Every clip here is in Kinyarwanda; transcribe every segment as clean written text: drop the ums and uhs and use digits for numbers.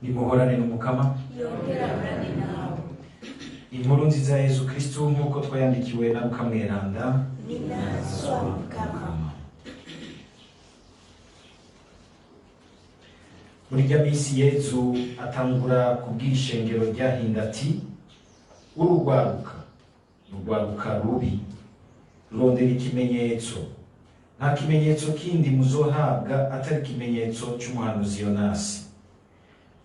nimuhorane n'umukama yongerane nawe. inkuru nziza ya Yesu Kristo nk'uko twayandikiwe na Luka mweranda. Ninaswa mukama. Muri rya minsi Yesu atangura kubwira ishengero ryahinda ati urugwaruka rubi rondera ikimenyetso, nta kimenyetso kindi muzohabwa atari ikimenyetso cy'umuhanuzi Yonasi.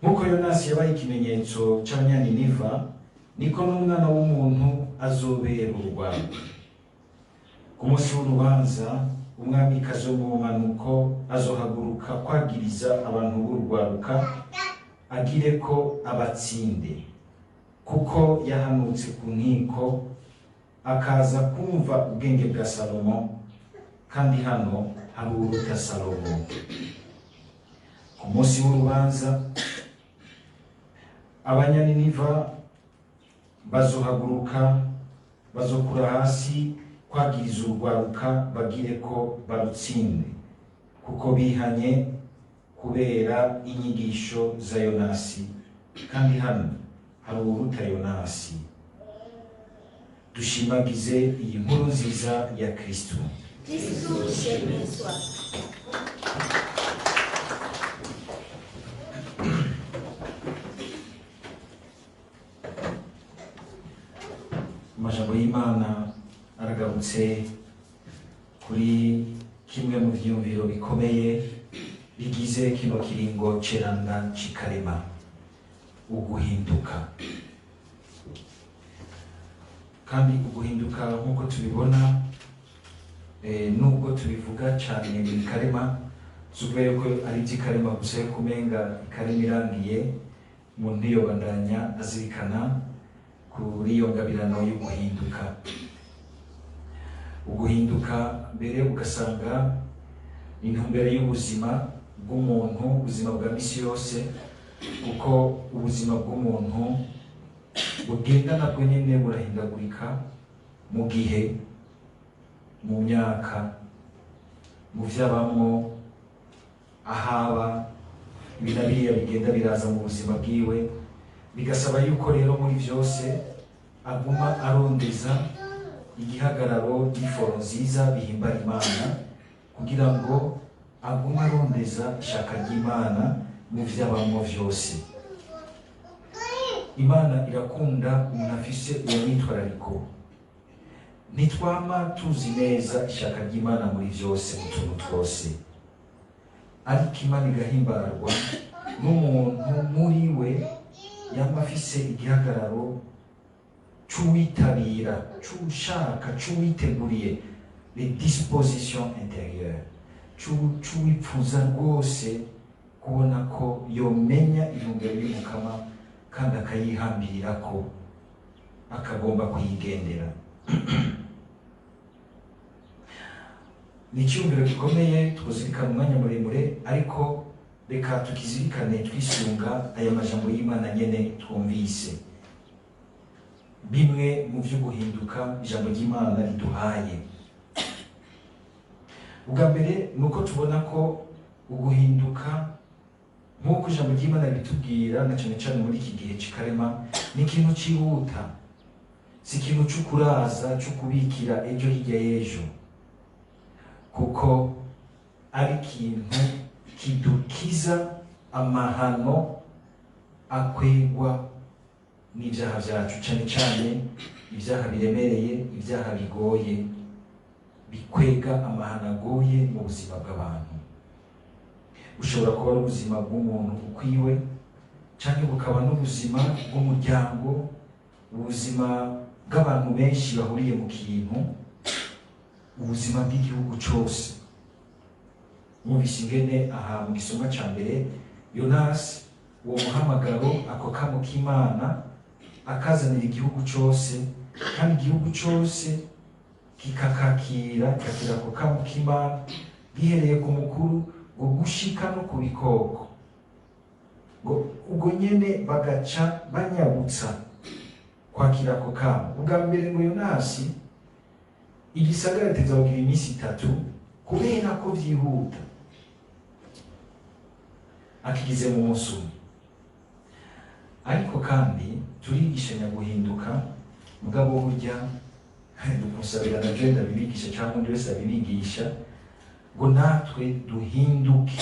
Nk'uko Yonasi yabaye ikimenyetso cy'Abanyaniniva, niko n'umwana w'umuntu azobera urugwaruka. Ku munsi w'urubanza umwamikazi wo mu bumanuko azohaguruka kwagiriza abantu b'urugwaruka, agire ko abatsinde, kuko yahanutse ku nkiko akaza kumva ubwenge bwa Salomo, kandi hano hari uruta Salomo. Ku munsi w'urubanza Abanyaniniva bazohaguruka, bazokura hasi kwagiriza urugwaruka, bagire ko barutsinde, kuko bihanye kubera inyigisho za Yonasi, kandi hano hari uruta Yonasi. Dushimagize iyi nkuru nziza ya Kristo. Kristo shemezwa. Amajambo y'Imana aragarutse kuri kimwe mu vyumviro bikomeye bigize kino kiringo ceranda cikarema, uguhinduka. Kandi uguhinduka nk'uko tubibona, nubwo tubivuga cyane mu ikarema, zubweye ko ari ikarema gusa yo kumenga ikarema irangiye, umuntu yobandanya azirikana kuri iyo ngabirano yo guhinduka. Uguhinduka mbere ugasanga intumbero y'ubuzima bw'umuntu, ubuzima bwa misi yose, kuko ubuzima bw'umuntu bugenda nabwo nyine burahindagurika mu gihe, mu myaka, mu vyabamwo, ahaba, ibintu biriya bigenda biraza mu buzima bwiwe, bigasaba yuko rero muri vyose aguma arondeza igihagararo n'iforo nziza bihimbara Imana, kugira ngo aguma arondeza ishaka ry'Imana mu vyabamwo vyose. Imana irakunda umuntu afise uwo mwitwarariko. Ntitwama tuzi neza ishaka ry'Imana muri vyose, mu tuntu twose, ariko Imana igahimbarwa n'umuntu muri we yama afise igihagararo c'uwitabira, c'ushaka, c'uwiteguriye, les dispositions intérieures, c'uwipfuza rwose kubona ko yomenya intumbero y'umukama kandi akayihambirira ko akagomba kuyigendera. Ni icyumviro gikomeye twuzirikana umwanya muremure, ariko reka tukizirikane twisunga aya majambo y'Imana nyene twumvise. Bimwe mu vyo guhinduka ijambo ry'Imana riduhaye. Ubwa mbere nuko tubona ko uguhinduka nk'uko ijambo ry'Imana ritubwira, na cyane cyane muri iki gihe cy'ikarema, ni ikintu cyihuta, si ikintu cy'ukuraza, cyo kubikira ejo hirya y'ejo, kuko ari ikintu kidukiza amahano akwegwa n'ibyaha byacu, cyane cyane ibyaha biremereye, ibyaha bigoye, bikwega amahano agoye mu buzima bw'abantu. Bushobora kuba ari ubuzima bw'umuntu ukwiwe, cyangwa bukaba n'ubuzima bw'umuryango, ubuzima bw'abantu benshi bahuriye mu kintu, ubuzima bw'igihugu cyose. Mwumvise ingene aha mu gisomwa cya mbere Yonasi, uwo muhamagaro, ako kamo k'Imana akazanira igihugu cyose, kandi igihugu cyose kikakakira, kikakira ako kamo k'Imana, gihereye ku mukuru ngo gushika no ku bikoko, ngo ubwo nyene bagaca banyabutsa kwakira ako kamo. Ubwa mbere ngo Yonasi igisagara tezagira iminsi 3 kubera ko vyihuta, akigize mu munsi umwe. kandi turigishanya guhinduka, mugabo burya dukusabira na je ndabibigisha cyangwa undi wese abibigisha ngo natwe duhinduke,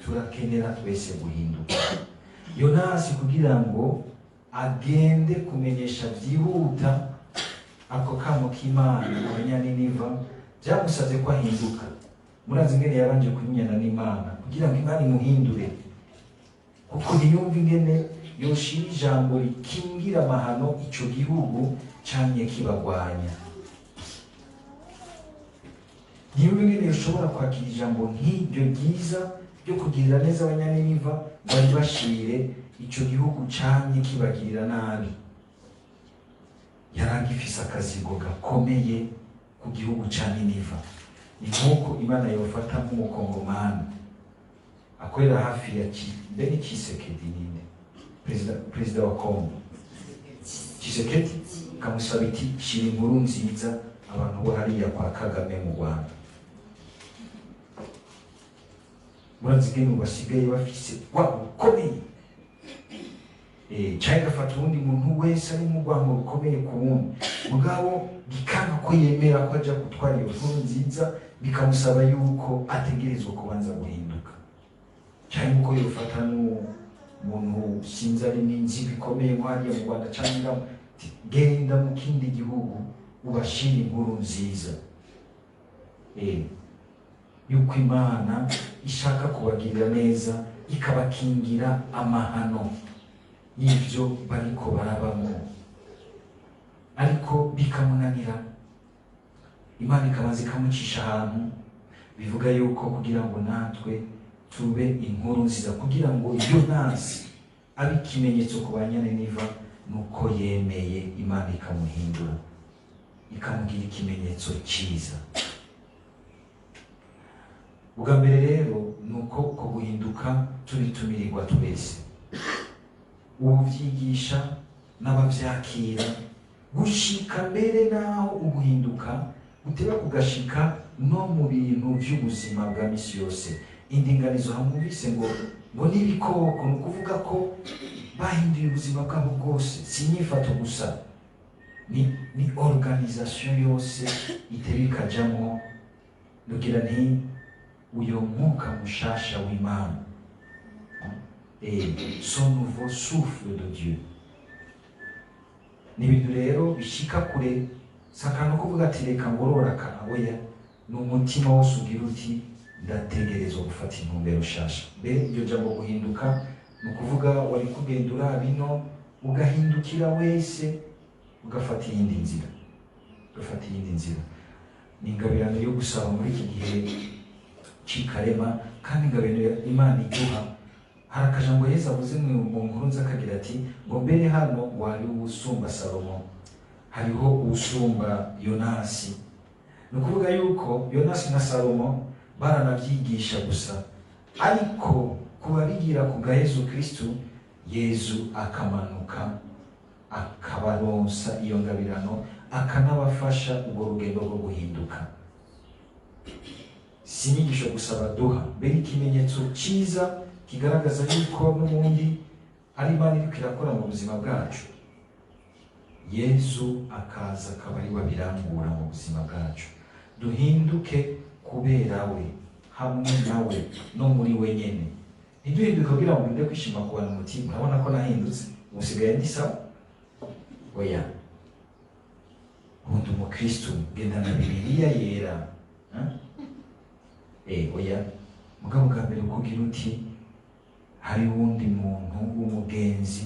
turakenera twese guhinduka. Yonasi kugira ngo agende kumenyesha byihuta ako kamo k'Imana abanyaniniva, byamusabye ko ahinduka. Murazi ingene yabanje kumenyana n'Imana kugira ngo Imana imuhindure, kuko ntiyumva ingene yoshira ijambo rikingira amahano ico gihugu camye kibagwanya. Ntiyumva ingene yoshobora kwakira ijambo nk'iryo ryiza ryo kugirira neza abanyaniniva, bari bashire ico gihugu camye kibagirira nabi. Yaragifise akazigo gakomeye ku gihugu ca Niniva. Ni nk'uko Imana yofata nk'umukongomani akorera hafi ya Mbeni Tshisekedi, ninde perezida wa Kongo Tshisekedi, kamusaba iti shira inkuru nziza abantu bo hariya kwa Kagame mu Rwanda. Murazi ingene basigaye bafise ukomeye, cyangwa gafata uwundi muntu wese ari mu rwango rukomeye ku wundi, mugabo bikanga ko yemera ko aja gutwara iyo nkuru nziza, bikamusaba yuko ategerezwa kubanza guhinduka. Cyangwa uko yofata n'umuntu sinzi ari n'inzi bikomeye nko hariya mu Rwanda, cyangwa genda mu kindi gihugu ubashire inkuru nziza, yuko Imana ishaka kubagirira neza, ikabakingira amahano y'ibyo bariko barabamo. Ariko bikamunanira, Imana ikabanza ikamucisha ahantu, bivuga yuko kugira ngo natwe tube inkuru nziza, kugira ngo Yonasi abe ikimenyetso ku banyaniniva, nuko yemeye Imana ikamuhindura, ikamugira ikimenyetso cyiza. Ubwa mbere rero nuko ko guhinduka turitumirirwa twese, ubuvyigisha n'abavyakira, gushika mbere naho uguhinduka guteba kugashika no mu bintu vy'ubuzima bwa misi yose. Indinganizo hamuvise ngo n'ibikoko, ni ukuvuga ko bahinduye ubuzima bwabo bwose, si inyifato gusa, ni organisation yose iteba ikajamwo, nugira nti uyo mwuka mushasha w'Imana, son nouveau souffle de Dieu. Ni ibintu rero bishika kure, sakano kuvuga ati reka ngorora oya, ni umutima wose ugira uti ndategerezwa gufata intumbero shasha. Iryo jambo guhinduka ni ukuvuga wari kugenda urabino ugahindukira wese ugafata iyindi nzira. Ni ingabirano yo gusaba muri iki gihe c'ikarema, kandi ingabirano Imana iduha. Hari akajambo Yesu avuze mu nkuru nziza akagira ati ngo mbere hano wari usumba Salomo, hariho usumba Yonasi. Ni ukuvuga yuko Yonasi na Salomo baranavyigisha gusa, ariko kubabigira ku bwa Yesu Kristo, Yesu akamanuka akabaronsa iyo ngabirano, akanabafasha ubwo rugendo rwo guhinduka. Si inyigisho gusa baduha, mbere ikimenyetso cyiza kigaragaza yuko n'ubundi ari Imana iriko irakora mu buzima bwacu. Yesu akaza akaba ari wabirangura mu buzima bwacu, duhinduke kubera we, hamwe nawe no muri we nyene. Ntiduhinduke kugira ngo nde kwishima ku bantu umutima, urabona ko nahindutse usigaye ndi sawa, oya. Ubundi umukristo genda na Bibiliya yera, oya. Mugabo bwa mbere kugira uti hari wundi muntu w'umugenzi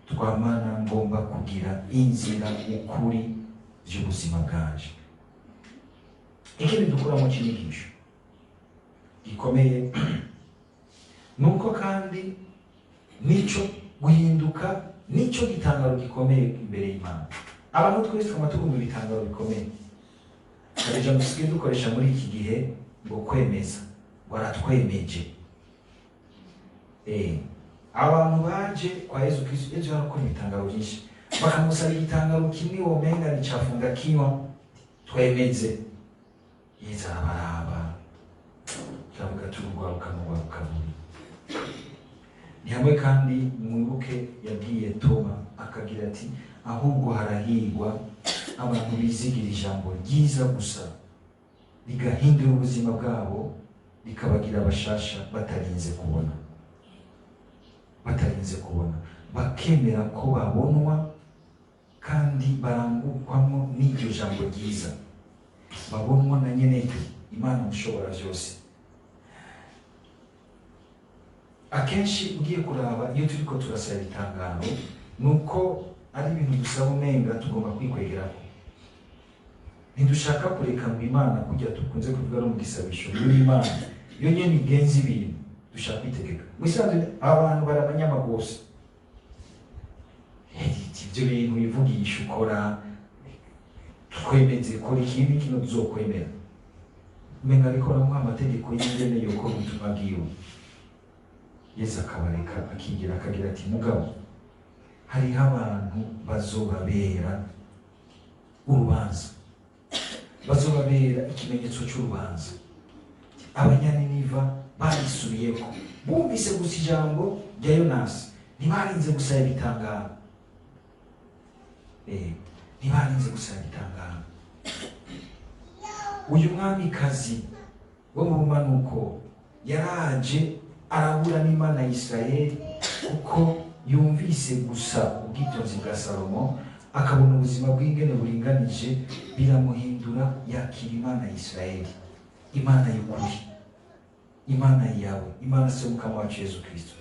twamana ngomba kugira inzira ukuri by'ubuzima bwaje. Ikindi dukura mu kinyigisho gikomeye nuko kandi nico guhinduka, nico gitangaro gikomeye imbere y'Imana. Abantu twese twamatugumu bitangaro bikomeye, hari ijambo dusigaye dukoresha muri iki gihe ngo kwemeza, waratwemeje. Abantu baje kwa Yesu Kristo ejo barakora ibitangaro byinshi, bakamusaba igitangaro kimwe womenga nicafunga kinywa, twemeze. Yesu arabaraba, turavuga turugwaruka mu rwaruka buri, ni hamwe kandi mwibuke yabwiye Toma akagira ati ahubwo harahirwa abantu bizigira ijambo ryiza gusa rigahindura ubuzima bwabo rikabagira abashasha batarinze kubona bakemera ko babonwa kandi barangukwamo n'iryo jambo ryiza babonwa na nyene Imana mushobora byose. Akenshi ugiye kuraba iyo turiko turasaba ibitangaro nuko ari ibintu dusaba umenga tugomba kwikwegerako. Ntidushaka kureka mu Imana kujya tukunze kuvuga no mu gisabisho muri Imana iyo nyene igenza ibintu dushaka kwitegeka. Mwisanzwe abantu barabanyama gose. Ibyo bintu bivugisha ukora twemeze kora ikindi kintu tuzokwemera. Umenga bikora mu amategeko y'ingene yuko ubutumwa bwiwe. Yesu akabareka akigira akagira ati mugabo hariho abantu bazobabera urubanza, bazobabera ikimenyetso cy'urubanza. Abanyaniniva barisubiyeko bumvise gusa ijambo rya Yonasi ntibarinze gusaba ibitangaro. Ntibarinze gusaba ibitangaro. Uyu mwamikazi wo mu bumanuko yaraje arahura n'Imana ya Isirayeli kuko yumvise gusa ubwitonzi bwa Salomo akabona ubuzima bw'ingene buringanije biramuhindura yakira Imana ya Isirayeli, Imana y'ukuri, Imana yawe, Imana se mukama wacu Yesu Kristo.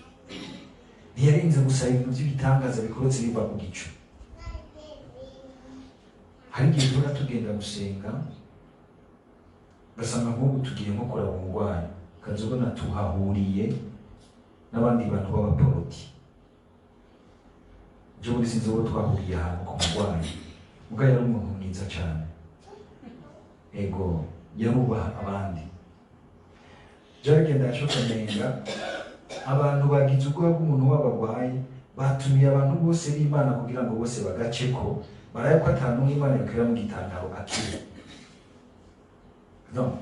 Ntiyarinze gusaba ibintu by'ibitangaza bikorotse biva ku gicu. Hari igihe duhora tugenda gusenga gasanga nk'ubu tugiye nko kuraba umurwayi kazobona tuhahuriye n'abandi bantu b'abaporoti. Je muri sinzi uwo twahuriye ahantu ku murwayi ubwo yari umuntu mwiza cyane, ego yarubaha abandi. Byaragenda yacokanenga abantu bagize ubwoba bw'umuntu w'abarwayi batumiye abantu bose b'Imana kugira ngo bose bagaceko baraye ko atanu n'Imana yakira mu gitangaro akire. No,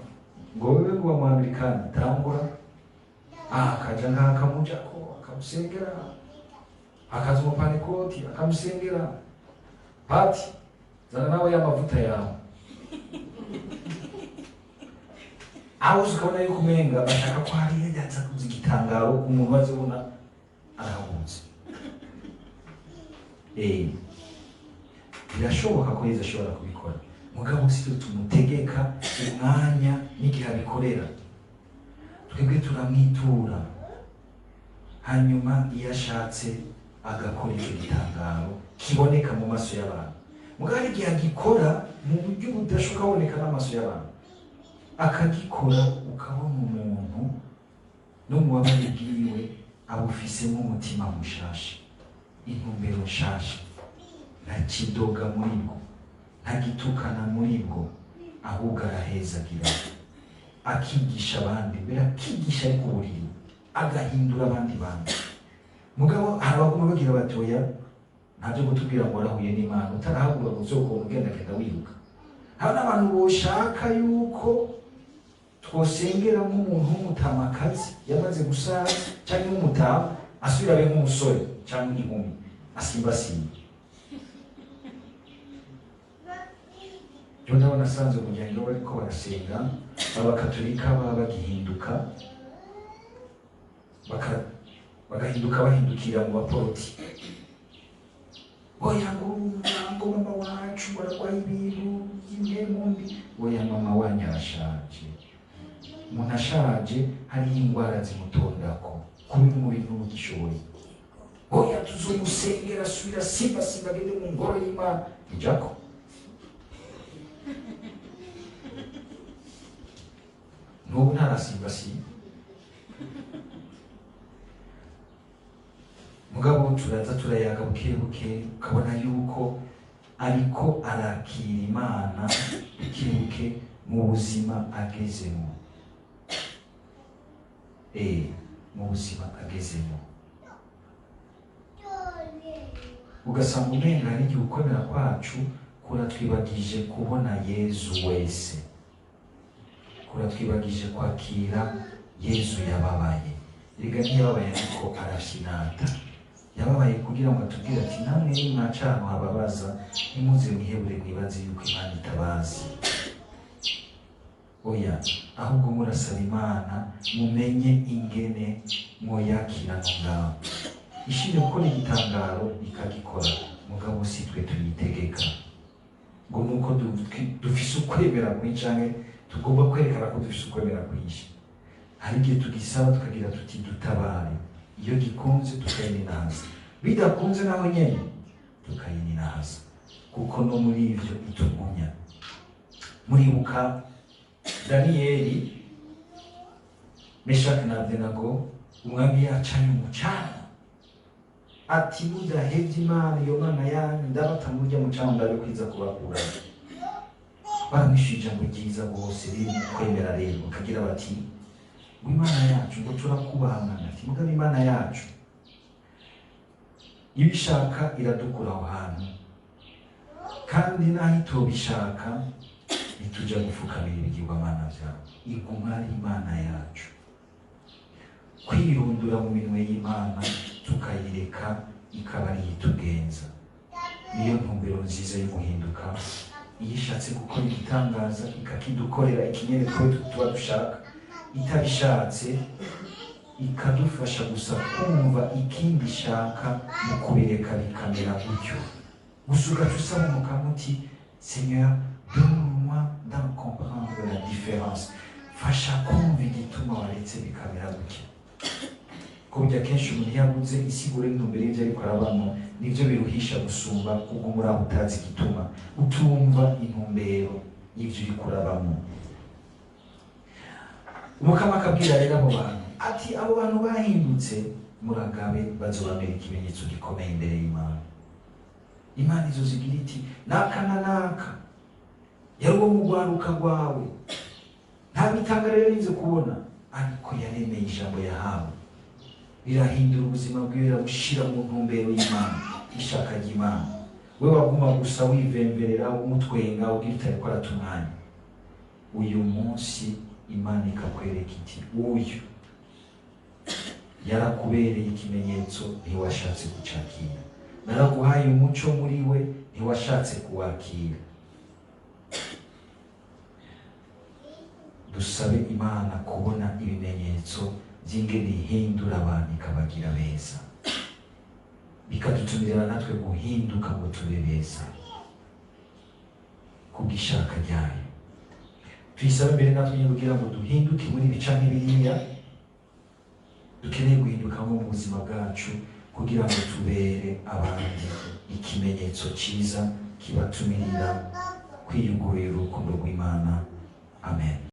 ngo wewe ngo Amerikani tangura akaja nk'akamuja ko akamusengera akaza umupanekoti akamusengera pati zana nawe y'amavuta yawe. Aho ukabona yuko umenga bashaka ko hariya yatsa kuza igitangaro umuntu azibona arahunze. Birashoboka ko Yesu ashobora kubikora mugabo si tumutegeka umwanya n'igihe abikorera. Twebwe turamwitura hanyuma iyo ashatse agakora icyo gitangaro kiboneka mu maso y'abantu. Mugabo hari igihe agikora mu buryo budashoboka aboneka n'amaso y'abantu, akagikora ukabona umuntu no mu babari bwiwe abufisemo umutima mushasha, intumbero nshasha, nta kidoga muri bwo, nta gitukana muri bwo, ahubwo arahezagira akigisha abandi, mbere akigisha ariko buriro agahindura abandi bantu. Mugabo hari abaguma bagira bati oya ntabyo gutubwira ngo warahuye n'Imana utarahagura uzokora ugendagenda wiruka. Hari n'abantu boshaka yuko twosengera nk'umuntu w'umutamakazi yamaze gusaza cyangwa nk'umutama asubira abe nk'umusore cyangwa inkumi asimbasimba. Jona wanasanze umuryango bariko barasenga abakatolika baba bagihinduka bagahinduka bahindukira mu baporoti. Oya ngo mama wacu barwaye ibintu by'imbi. Oya mama wanyu arashaje. Umuntu ashaje hariho indwara zimutondako kubi mu bintu mugishoboye. Oya tuzomusengera asubira simba agende mu ngoro y'Imana ijako. N'ubu ntarasimba. Mugabo turaza turayaga buke buke ukabona yuko ariko arakira Imana buke mu buzima agezemo. Mu buzima agezemo ugasanga umenga hari igihe ukomera kwacu kuratwibagije kubona Yezu wese, kuratwibagije kwakira Yezu yababaye, erega ntiyababaye ariko arashinata, yababaye kugira ngo atubwire ati namwe mwaca ahantu hababaza ntimuze mwihebure mwibaze yuko Imana itabazi. Oya, ahubwo murasaba Imana mumenye ingene mwoyakira ngaho. Ishimye gukora igitangaro ikagikora, mugabo si twe tuyitegeka ngo nuko dufise ukwemera kwinshi canke tugomba kwerekana ko dufise ukwemera kwinshi. Hari igihe tugisaba tukagira tuti dutabare, iyo gikunze tukayininaza, bidakunze naho nyene tukayininaza, kuko no muri ivyo itugumya. Muribuka Daniyeli, Meshaki na Abedenago, umwami yacanye umucana ati mudahevye Imana, iyo Mana yanyu ndabata murya mucana ndabe kwiza kubakura. Baramwishuye ijambo ryiza bose riri mu kwemera rero, bakagira bati ngo Imana yacu ngo turakubahana, ati mugabo Imana yacu iyo ishaka iradukura aho hantu, kandi naho itobishaka ntituja gufukamira ibigirwamana vyawe, iguma ari Imana yacu. Kwirundura mu minwe y'Imana tukayireka ikaba ari itugenza, niyo ntumbero nziza yo guhinduka. Iyo ishatse gukora igitangaza ikakidukorera ikinyene tuba dushaka, itabishatse ikadufasha gusa kumva ikindi ishaka mu kubireka bikamera gutyo. Gusa ugaca usaba mu kanwa uti Seigneur, donne-moi d'en comprendre la différence, fasha kumva igituma waretse bikamera gutyo. Ko burya kenshi umuntu yabuze isigura intumbero y'ivyo ariko arabamo, nivyo biruhisha gusumba kuguma uraho utazi igituma, utumva intumbero y'ivyo uriko urabamo. Umukama akabwira rero abo bantu ati abo bantu bahindutse muragabe bazobamera ikimenyetso gikomeye imbere y'Imana. Imana izozigira iti naka na naka yari uwo mu rwaruka rwawe, nta bitanga rero nize kubona, ariko yaremeye ijambo yahawe rirahindura ubuzima bwiwe, rirabushira mu ntumbero y'Imana, ishaka ry'Imana. We waguma gusa wivemberera umutwenga ugira utariko aratumwanya, uyu munsi Imana ikakwereka iti uyu yarakubereye ikimenyetso ntiwashatse gucakira, naraguhaye umuco muri we ntiwashatse kuwakira. Dusabe Imana kubona ibimenyetso by'ingene ihindura abantu ikabagira beza, bikadutumirira natwe guhinduka ngo tube beza kubw'ishaka ryayo. Tuyisabe mbere natwe nyine kugira ngo duhinduke muri bica nk'ibiriya dukeneye guhinduka mu buzima bwacu, kugira ngo tubere abandi ikimenyetso cyiza kibatumirira kwiyugurira urukundo rw'Imana. Amen.